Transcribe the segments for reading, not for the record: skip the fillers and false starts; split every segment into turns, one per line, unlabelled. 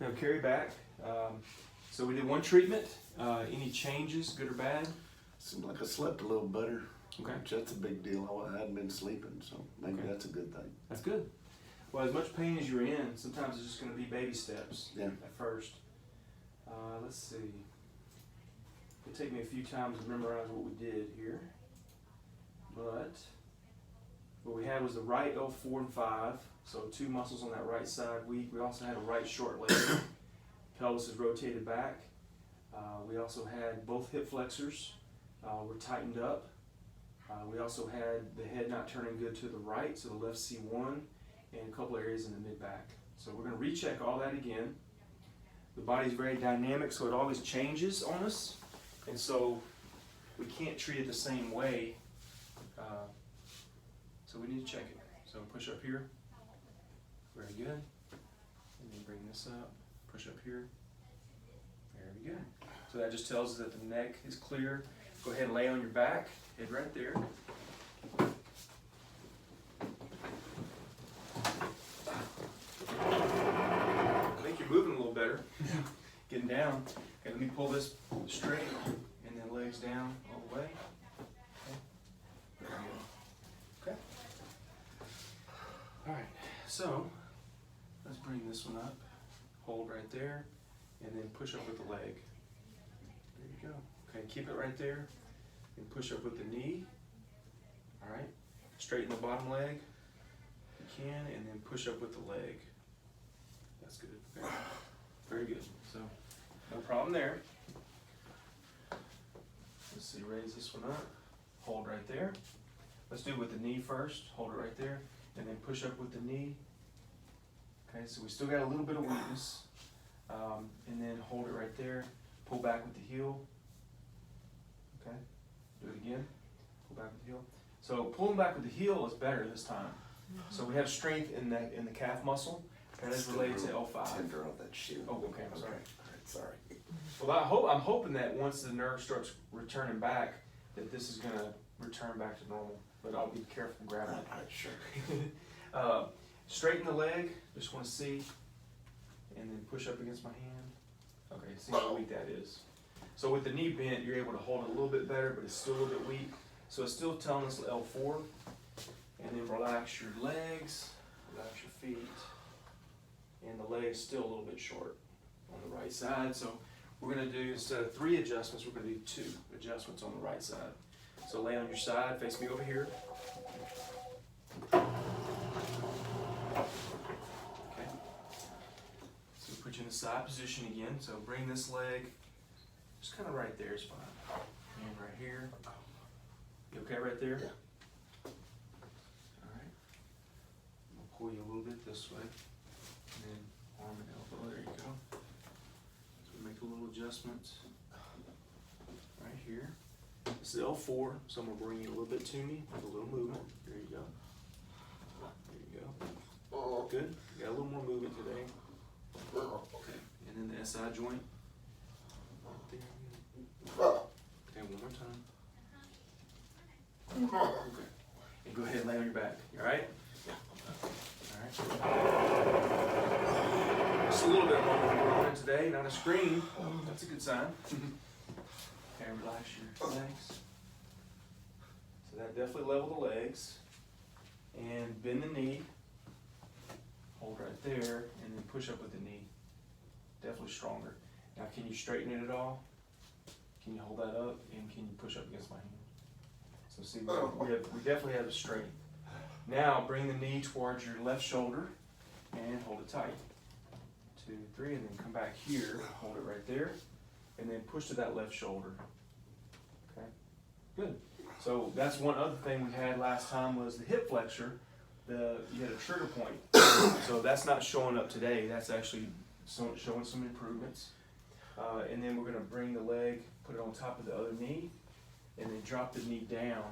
Now Carey back. So we did one treatment. Any changes, good or bad?
Seems like I slept a little better.
Okay.
Which that's a big deal. I hadn't been sleeping, so maybe
Okay.
that's a good thing.
That's good. Well, as much pain as you're in, sometimes it's just going to be baby steps at first. Let's see. It'll take me a few times to memorize what we did here. But what we had was the right L4 and 5, so 2 muscles on that right side weak. We also had a right short leg. Pelvis is rotated back. We also had both hip flexors were tightened up. We also had the head not turning good to the right, so the left C1, and a couple areas in the mid-back. So we're going to recheck all that again. The body's very dynamic, so it always changes on us, and so we can't treat it the same way. So we need to check it. So push up here. Very good. And then bring this up. Push up here. Very good. So that just tells us that the neck is clear. Go ahead and lay on your back. Head right there. I think you're moving a little better. Getting down. Okay, let me pull this straight and then legs down all the way. Okay. Very good. Okay. All right. So let's bring this one up. Hold right there, and then push up with the leg. There you go. Okay, keep it right there, and push up with the knee. All right. Straighten the bottom leg. You can, and then push up with the leg. That's good. Okay. Very good. So, no problem there. Let's see, raise this one up. Hold right there. Let's do it with the knee first. Hold it right there, and then push up with the knee. Okay, so we still got a little bit of weakness. And then hold it right there. Pull back with the heel. Okay, do it again. Pull back with the heel. So pulling back with the heel is better this time. So we have strength in the calf muscle. That is related to L5.
Tender on that shoe.
Oh, okay, I'm sorry.
All right, sorry.
Well, I'm hoping that once the nerve starts returning back, that this is going to return back to normal. But I'll be careful grabbing it.
All right, sure.
Straighten the leg. Just want to see. And then push up against my hand. Okay, see how weak that is. So with the knee bent, you're able to hold it a little bit better, but it's still a little bit weak. So it's still telling us L4. And then relax your legs, relax your feet. And the leg is still a little bit short on the right side. So we're going to do, instead of 3 adjustments, we're going to do 2 adjustments on the right side. So lay on your side, face me over here. Okay. So put you in the side position again. So bring this leg just kind of right there is fine. And right here. You okay right there?
Yeah.
All right. I'll pull you a little bit this way. And then arm and elbow. There you go. So we make a little adjustment right here. This is L4, so I'm going to bring you a little bit to me with a little movement. There you go. There you go. Good. You got a little more movement today. Okay. And then the SI joint. Right there. Okay, one more time. Okay. And go ahead and lay on your back. You alright?
Yeah.
Alright. Just a little bit of movement going on today, not a scream. That's a good sign. Okay, relax your legs. So that definitely level the legs. And bend the knee. Hold right there, and then push up with the knee. Definitely stronger. Now, can you straighten it at all? Can you hold that up, and can you push up against my hand? So see, we definitely have a straight. Now, bring the knee towards your left shoulder, and hold it tight. 2, 3, and then come back here, hold it right there, and then push to that left shoulder. Okay, good. So that's one other thing we had last time was the hip flexor. You had a trigger point. So that's not showing up today. That's actually showing some improvements. And then we're going to bring the leg, put it on top of the other knee, and then drop the knee down,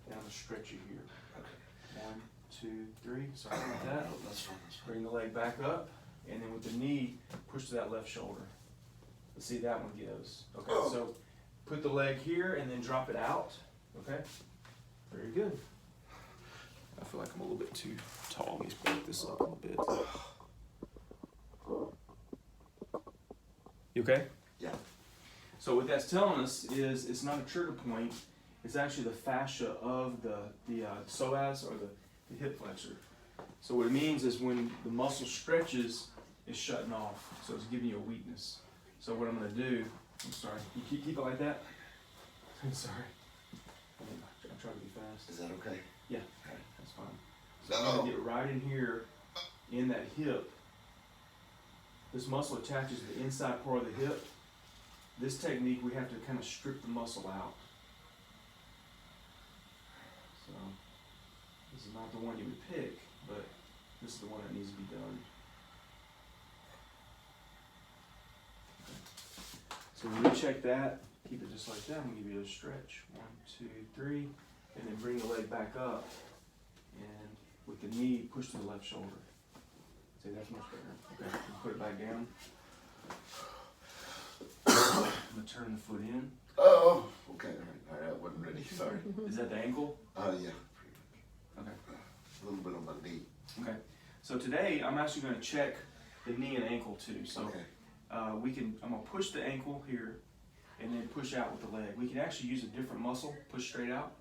and I'm going to stretch you here. Okay. 1, 2, 3. Sorry about that.
That's fine.
Bring the leg back up, and then with the knee, push to that left shoulder. Let's see how that one gives. Okay, so put the leg here and then drop it out. Okay, very good. I feel like I'm a little bit too tall. Let me back this up a little bit. okay?
Yeah.
So what that's telling us is it's not a trigger point. It's actually the fascia of the psoas, or the hip flexor. So what it means is when the muscle stretches, it's shutting off. So it's giving you a weakness. So what I'm going to do, I'm sorry, you keep it like that? I'm sorry. I'm trying to be fast.
Is that okay?
Yeah, okay, that's fine. So I'm going to get right in here in that hip. This muscle attaches to the inside part of the hip. This technique, we have to kind of strip the muscle out. So this is not the one you would pick, but this is the one that needs to be done. Okay. So when we check that, keep it just like that. I'm going to give you a stretch. 1, 2, 3, and then bring the leg back up. And with the knee, push to the left shoulder. See, that's much better. Okay, put it back down. I'm going to turn the foot in.
Oh, okay. All right. I wasn't ready. Sorry.
Is that the ankle?
Yeah. Pretty much.
Okay.
A little bit on my knee.
Okay. So today I'm actually going to check the knee and ankle too. So
Okay.
I'm going to push the ankle here and then push out with the leg. We can actually use a different muscle, push straight out.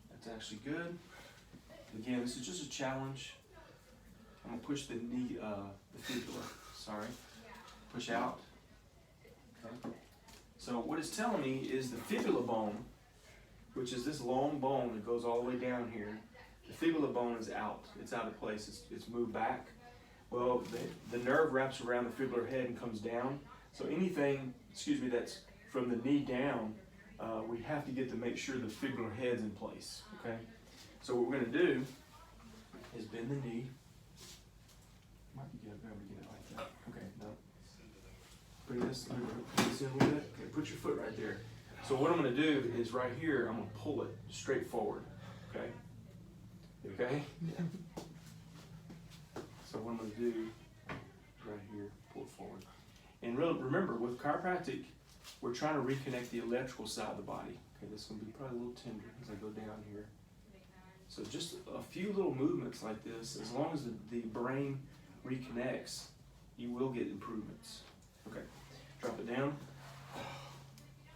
That's actually good. Again, this is just a challenge. I'm going to push the knee, the fibula, sorry. Push out. Okay. So what it's telling me is the fibula bone, which is this long bone that goes all the way down here, the fibula bone is out. It's out of place. It's moved back. Well, the nerve wraps around the fibular head and comes down. So anything, that's from the knee down, we have to get to make sure the fibular head's in place, okay? So what we're going to do is bend the knee. Might be good, able to get it like that. Okay, no. Bring this in a little bit. Okay, put your foot right there. So what I'm going to do is right here, I'm going to pull it straight forward, okay? Okay?
Yeah.
So what I'm going to do right here, pull it forward. And really, remember, with chiropractic, we're trying to reconnect the electrical side of the body. Okay, this is going to be probably a little tender as I go down here. So just a few little movements like this, as long as the brain reconnects, you will get improvements. Okay, drop it down,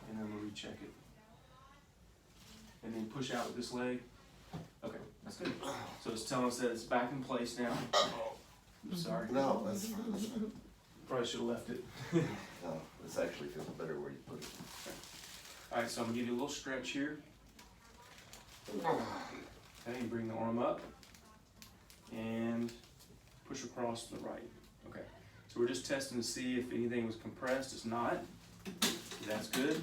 and then we'll recheck it. And then push out with this leg. Okay, that's good. So it's telling us that it's back in place now. I'm sorry.
No, that's fine. That's fine.
Probably should have left it.
No, this actually feels better where you put it.
All right, so I'm gonna give you a little stretch here. Okay, bring the arm up and push across to the right. Okay, so we're just testing to see if anything was compressed. It's not. That's good.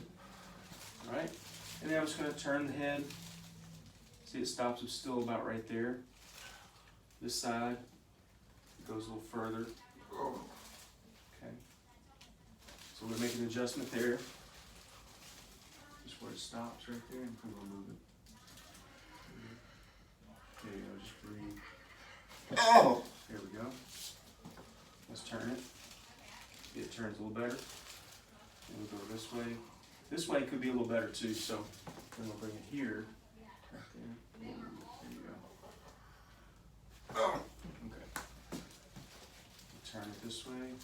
All right, and then I'm just gonna turn the head. See, it stops. It's still about right there. This side goes a little further. Okay, so we're making an adjustment there. Just where it stops right there, and we'll move it. There you go, just breathe.
Oh!
There we go. Let's turn it. See, it turns a little better. And we'll go this way. This way could be a little better too, so then we'll bring it here. Right there. There you go. Okay. Turn it this way.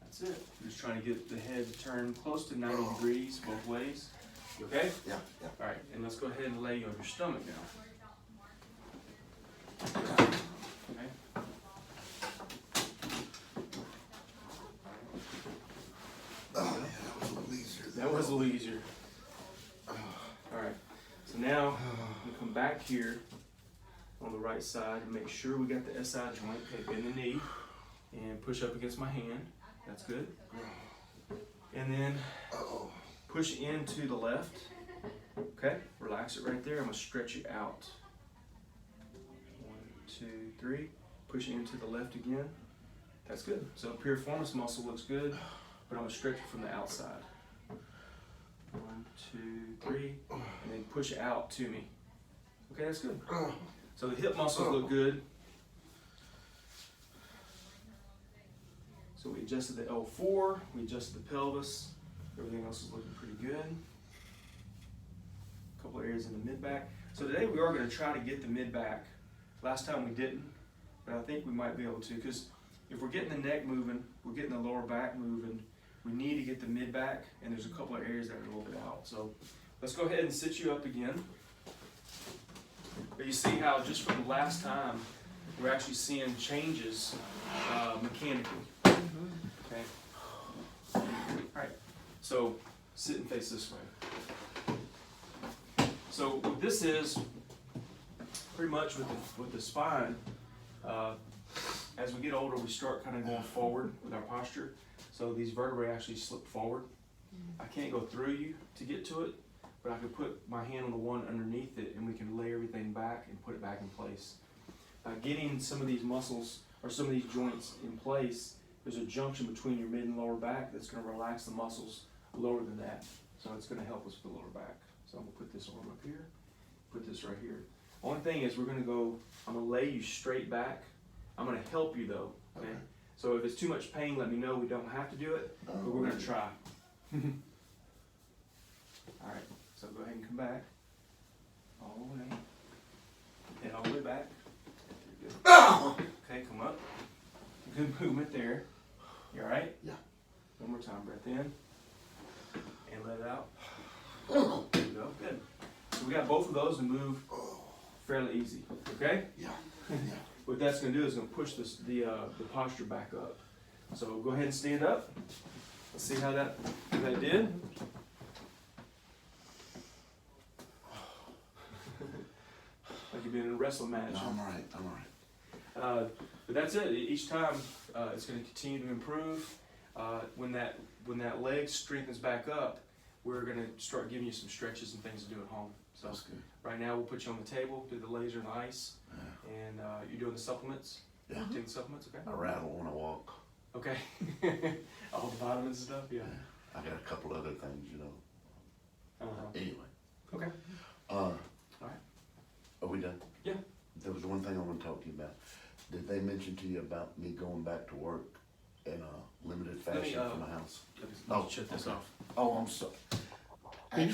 That's it. We're just trying to get the head to turn close to 90 degrees both ways. You okay?
Yeah, yeah.
All right, and let's go ahead and lay you on your stomach now. Okay.
Oh, yeah, that was a little easier.
That was a little easier. All right, so now we come back here on the right side and make sure we got the SI joint. Okay, bend the knee and push up against my hand. That's good. And then push into the left. Okay, relax it right there. I'm gonna stretch it out. 1, 2, 3. Push into the left again. That's good. So piriformis muscle looks good, but I'm gonna stretch it from the outside. 1, 2, 3, and then push out to me. Okay, that's good. So the hip muscles look good. So we adjusted the L4, we adjusted the pelvis. Everything else is looking pretty good. A couple areas in the mid-back. So today we are going to try to get the mid-back. Last time we didn't, but I think we might be able to, because if we're getting the neck moving, we're getting the lower back moving, we need to get the mid back, and there's a couple of areas that are a little bit out. So let's go ahead and sit you up again. But you see how just from the last time, we're actually seeing changes mechanically. Okay. All right. So sit and face this way. So what this is, pretty much with the spine, as we get older, we start kind of going forward with our posture. So these vertebrae actually slip forward. I can't go through you to get to it, but I can put my hand on the one underneath it, and we can lay everything back and put it back in place. Getting some of these muscles or some of these joints in place, there's a junction between your mid and lower back that's going to relax the muscles lower than that. So it's going to help us with the lower back. So I'm going to put this arm up here, put this right here. Only thing is I'm going to lay you straight back. I'm going to help you though, okay? So if it's too much pain, let me know. We don't have to do it, but we're going to try. All right, so go ahead and come back. All the way. And all the way back. Good. Okay, come up. Good movement there. You all right?
Yeah.
One more time, breath in. And let it out. There you go, good. So we got both of those to move fairly easy, okay?
Yeah.
What that's going to do is going to push the posture back up. So go ahead and stand up. Let's see how that did. Like you've been in a wrestling match.
No, I'm all right.
But that's it. Each time it's going to continue to improve. When that leg strengthens back up, we're going to start giving you some stretches and things to do at home. So
That's good.
right now we'll put you on the table, do the laser and ice, and you're doing the supplements.
Yeah.
Taking the supplements, okay?
I rattle when I walk.
Okay. All the vitamins and stuff, yeah.
I got a couple other things, Anyway.
Okay.
All
right.
Are we done?
Yeah.
There was one thing I want to talk to you about. Did they mention to you about me going back to work in a limited fashion from my house?
Let me shut this off.
Oh, I'm sorry.
Are you fine?